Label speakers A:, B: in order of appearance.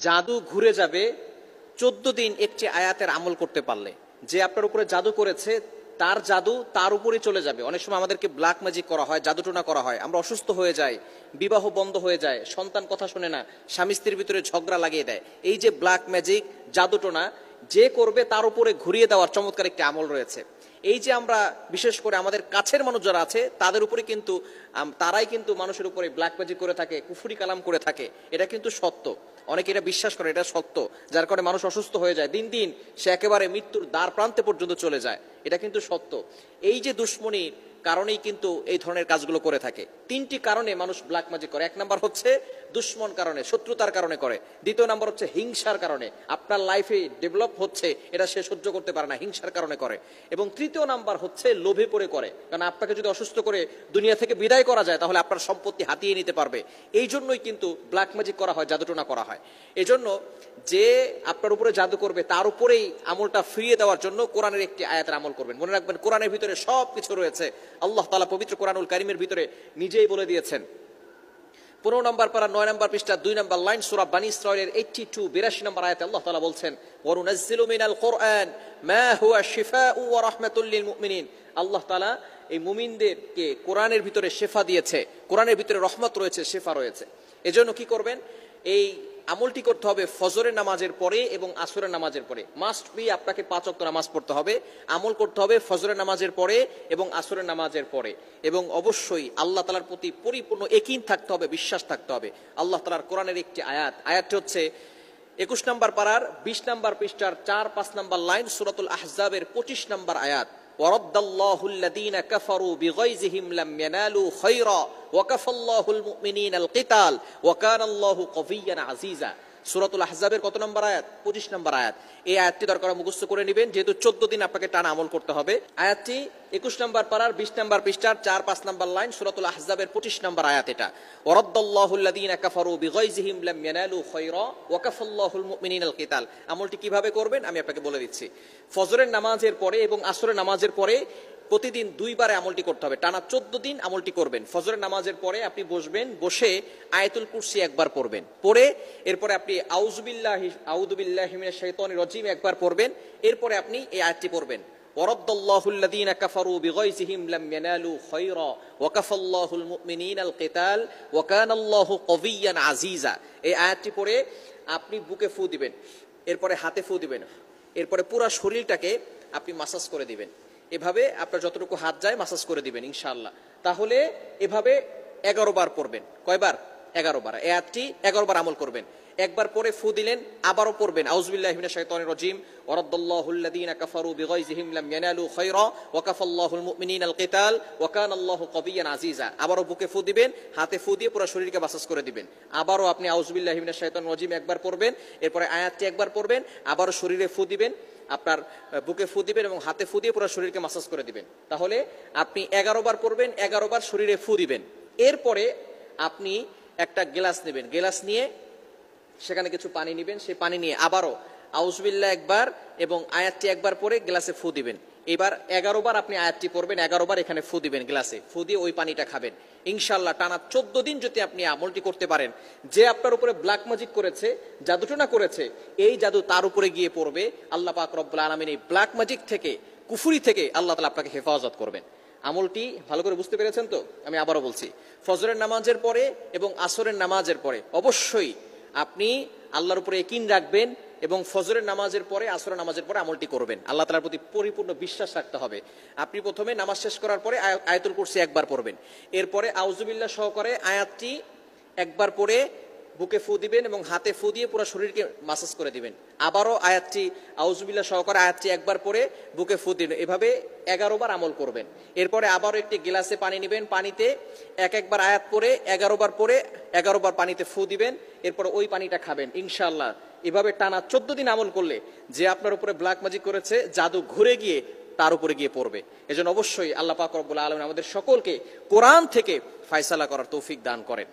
A: জাদু ঘুরে যাবে 14 দিন একটি আয়াতের আমল করতে পারলে। যে আপনার উপরে জাদু করেছে তার জাদু তার উপরে চলে যাবে। অনেক সময় আমাদেরকে ব্ল্যাক ম্যাজিক করা হয়, জাদুটোনা করা হয়, আমরা অসুস্থ হয়ে যাই, বিবাহ বন্ধ হয়ে যায়, সন্তান কথা শুনে না, স্বামী স্ত্রীর ভিতরে ঝগড়া লাগিয়ে দেয়। এই যে ব্ল্যাক ম্যাজিক, জাদুটোনা যে করবে তার উপরে ঘুরিয়ে দেওয়ার চমৎকার একটি আমল রয়েছে। এই যে আমরা বিশেষ করে আমাদের কাছের মানুষ যারা আছে তাদের উপরে কিন্তু তারাই কিন্তু মানুষের উপরে ব্ল্যাক ম্যাজিক করে থাকে, কুফরি কালাম করে থাকে। এটা কিন্তু সত্য, অনেকে এটা বিশ্বাস করে, এটা সত্য। যার কারণে মানুষ অসুস্থ হয়ে যায়, দিন দিন সে একেবারে মৃত্যুর দ্বার প্রান্তে পর্যন্ত চলে যায়। এটা কিন্তু সত্য। এই যে দুশ্মনীর কারণেই কিন্তু এই ধরনের কাজগুলো করে থাকে। 3টি কারণে মানুষ ব্ল্যাক ম্যাজিক করে। 1 নাম্বার হচ্ছে দুশ্মন কারণে, শত্রুতার কারণে করে। 2 নাম্বার হচ্ছে হিংসার কারণে, আপনার লাইফে ডেভেলপ হচ্ছে এটা সে সহ্য করতে পারে না, হিংসার কারণে করে। এবং 3 নাম্বার হচ্ছে লোভে পড়ে করে। কারণ আপনাকে যদি অসুস্থ করে দুনিয়া থেকে বিদায় করা যায় তাহলে আপনার সম্পত্তি হাতিয়ে নিতে পারবে। এই জন্যই কিন্তু ব্ল্যাক ম্যাজিক করা হয়, জাদুটোনা করা হয়। এই জন্য যে আপনার উপরে জাদু করবে তার উপরেই আমলটা ফিরিয়ে দেওয়ার জন্য কোরআনের একটি আয়াতের আমল করবেন। মনে রাখবেন, কোরআনের ভিতরে সব কিছু রয়েছে। আল্লাহ তাআলা পবিত্র কোরআনুল কারীমের ভিতরে নিজেই বলে দিয়েছেন। 15 নম্বর পারা 9 নম্বর পৃষ্ঠা 2 নম্বর লাইন সূরা বনী ইসরাঈলের 82 নম্বর আয়াতে আল্লাহ তাআলা বলছেন, ওয়া নুনাজ্জিলু মিনাল কুরআন মা হুয়া শিফাউ ওয়া রাহমাতুল লিল মুমিনিন। আল্লাহ তাআলা এই মুমিনদেরকে কোরআনের ভিতরে শিফা দিয়েছে, কোরআনের ভিতরে রহমত রয়েছে, শিফা রয়েছে। এজন্য কি করবেন? এই আমলটি করতে হবে ফজরের নামাজের পরে এবং আসরের নামাজের পরে। মাস্ট বি আপনাকে 5 ওয়াক্ত নামাজ পড়তে হবে, আমল করতে হবে ফজরের নামাজের পরে এবং আসরের নামাজের পরে। এবং অবশ্যই আল্লাহ তাআলার প্রতি পরিপূর্ণ ইয়াকিন থাকতে হবে, বিশ্বাস থাকতে হবে। আল্লাহ তাআলার কোরআনের একটি আয়াতটি হচ্ছে 21 নম্বর পারার 20 নম্বর পৃষ্ঠার 4-5 নম্বর লাইন সূরাতুল আহজাবের 25 নম্বর আয়াত, ওয়ারাদ্দাল্লাহু আল্লাযীনা কাফারু বিগাইযিহিম লাম ইয়ানালু খায়রা ওয়া কাফাল্লাহুল মুমিনিনাল কিতাল ওয়া কানাল্লাহু কাবিয়্যান আজিজা। সূরাতুল আহজাবের কত নম্বর আয়াত? 25 নম্বর আয়াত। এই আয়াতটি দরকার মুখস্থ করে নেবেন, যেহেতু 14 দিন আপনাকে টানা আমল করতে হবে। আয়াতটি 21 নম্বর পারার 20 নম্বর পৃষ্ঠার 4-5 নম্বর লাইন সূরাতুল আহজাবের 25 নম্বর আয়াত। এটা ওয়ারাদ্দাল্লাহু আল্লাযীনা কাফারু বিগাইযিহিম লাম ইয়ানালু খায়রা ওয়া কাফাল্লাহুল মুমিনিনাল কিতাল। আমলটি কিভাবে করবেন আমি আপনাকে বলে দিচ্ছি। ফজরের নামাজের পরে এবং আসরের নামাজের পরে প্রতিদিন 2 বারে আমলটি করতে হবে। টানা 14 দিন আমলটি করবেন। ফজরের নামাজের পরে আপনি বসবেন, বসে আয়াতুল কুরসি একবার পড়বেন, পড়ে এরপরে আপনি আউযু বিল্লাহি মিনাশ শাইতানির রাজিম একবার পড়বেন। এরপরে আপনি এই আয়াতটি পড়বেন, ওয়ারাদ্দাল্লাহু আল্লাযীনা কাফারু বিগাইযিহিম লাম ইয়ানালু খায়রা ওয়া কাফাল্লাহুল মুমিনিনাল কিতাল ওয়া কানাল্লাহু কাবিয়্যান আজিজা। এই আয়াতটি পড়ে আপনি বুকে ফু দিবেন, এরপরে হাতে ফু দিবেন, এরপরে পুরো শরীরটাকে আপনি মাসাজ করে দিবেন। এভাবে আপনার যতটুকু হাত যায় মাসাজ করে দিবেন ইনশাআল্লাহ। তাহলে এভাবে 11 বার পড়বেন। কয়বার? 11 বার। এই আয়াতটি 11 বার আমল করবেন। একবার পরে ফু দিলেন, আবারও পড়বেন আউযু বিল্লাহি মিনাশ শাইতানির রাজিম, ওয়ারাদ্দাল্লাহু আল্লাযীনা কাফারু বিগাইযিহিম লাম ইয়ানালু খায়রা ওয়া কাফাল্লাহুল মুমিনিনাল কিতাল ওয়া কানাল্লাহু কাবিয়্যান আজিজা। আবারও বুকে ফু দিবেন, হাতে ফু দিয়ে পুরো শরীরকে মাসাজ করে দিবেন। আবারও আপনি আউযু বিল্লাহি মিনাশ শাইতানির রাজিম একবার পড়বেন, এরপরে আয়াতটি একবার পড়বেন, আবারও শরীরে ফু দিবেন, আপনার বুকে ফু দিবেন এবং হাতে ফু দিয়ে পুরো শরীরকে মাসাজ করে দিবেন। তাহলে আপনি 11 বার পড়বেন, 11 বার শরীরে ফু দিবেন। এরপরে আপনি একটা গ্লাস নেবেন, গ্লাস নিয়ে সেখানে কিছু পানি নেবেন, সেই পানি নিয়ে আবারও আউযু বিল্লাহ একবার এবং আয়াতটি একবার পরে গ্লাসে ফু দিবেন। এবার 11 বার আপনি আয়াতটি পড়বেন, 11 বার এখানে ফু দিবেন, গ্লাসে ফু দিয়ে ওই পানিটা খাবেন। ইনশাআল্লাহ টানা 14 দিন যদি আপনি আমলটি করতে পারেন, যে আপনার উপরে ব্ল্যাক ম্যাজিক করেছে, জাদুটোনা করেছে, এই জাদু তার উপরে গিয়ে পড়বে। আল্লাহ পাক রব্বুল আলামিন এই ব্ল্যাক ম্যাজিক থেকে, কুফরি থেকে আল্লাহ তাআলা আপনাকে হেফাজত করবেন। আমলটি ভালো করে বুঝতে পেরেছেন তো? আমি আবারও বলছি, ফজরের নামাজের পরে এবং আসরের নামাজের পরে অবশ্যই আপনি আল্লাহর উপরে ইয়াকিন রাখবেন এবং ফজরের নামাজের পরে আসরের নামাজের পরে আমলটি করবেন। আল্লাহ তাআলার প্রতি পরিপূর্ণ বিশ্বাস রাখতে হবে। আপনি প্রথমে নামাজ শেষ করার পরে আয়াতুল কুরসি একবার পড়বেন, এরপরে আউযু বিল্লাহ সহকারে আয়াতটি একবার পড়ে বুকে ফু দিবেন এবং হাতে ফু দিয়ে পুরো শরীরকে মাসাজ করে দিবেন। আবারও আয়াতটি আউযু বিল্লাহ সহকারে আয়াতটি একবার পড়ে বুকে ফু দিবেন। এভাবে 11 বার আমল করবেন। এরপরে আবারও একটি গ্লাসে পানি নেবেন, পানিতে একবার আয়াত পড়ে 11 বার পড়ে 11 বার পানিতে ফু দিবেন, এরপর ওই পানিটা খাবেন ইনশাআল্লাহ। এভাবে টানা 14 দিন আমল করলে যে আপনার উপরে ব্ল্যাক ম্যাজিক করেছে জাদু ঘুরে গিয়ে তার উপরে গিয়ে পড়বে। এজন্য অবশ্যই আল্লাহ পাক রব্বুল আলামিন আমাদের সকলকে কোরআন থেকে ফয়সালা করার তৌফিক দান করেন।